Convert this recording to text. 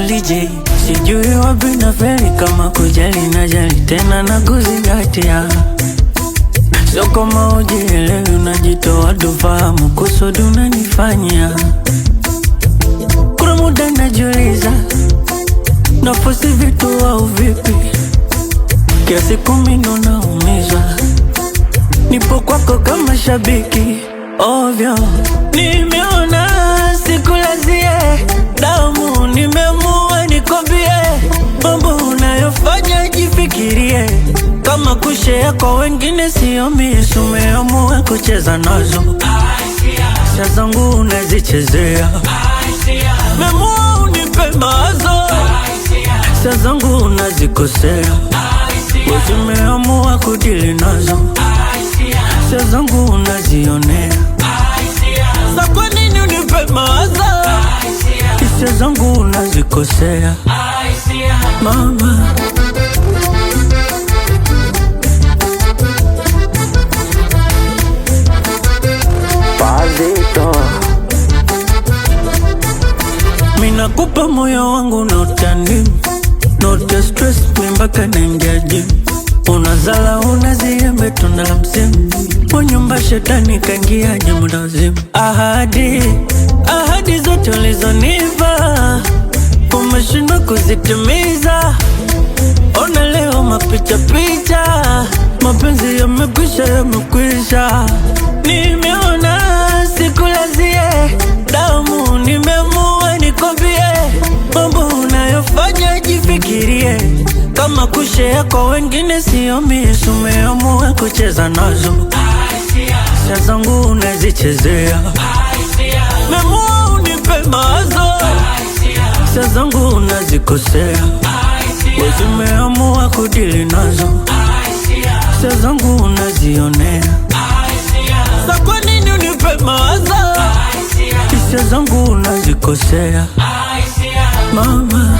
Lily J. Sijui wapi na feli kama kujali na jali tena na kuzingatia. Sio kama ujielewi unajitoa tufahamu kusudi unanifanyia. Kuna muda najiuliza nafosi vitu au vipi, kiasi kumi ndo naumizwa. Nipo kwako kama shabiki ovyo, nimeona sikulazie damu, nimeamua nikwambie mambo unayofanya jifikirie. Kama kushare kwa wengine sio misu, umeamua kucheza nazo. Sia zangu unazichezea, umeamua unipe mawazo. Sia zangu unazikosea, umeamua kudili nazo. Sia zangu unazionea, sa kwa nini unipe mawazo? Sia zangu unazikosea mama. Mina kupa moyo wangu na utani, not stress mbaka naingia gym. Unazala unaziembe tunda la msimu, kwa nyumba shetani kaingia muda wazimu. Ahadi zote ulizonipa umeshindwa kuzitimiza. Ona leo mapicha, mapenzi yamekwisha. Nimeona sikulazie damu, nimeamua nikwambie mambo unayofanya jifikirie. Kama kushare kwa wengine sio misu, umeamua kucheza nazo. Sia zangu unazichezea, umeamua unipe mawazo. Sia zangu unazikosea, umeamua kudili nazo. Sia zangu unazionea, sa kwa nini unipe mawazo? Sia zangu unazikosea mama.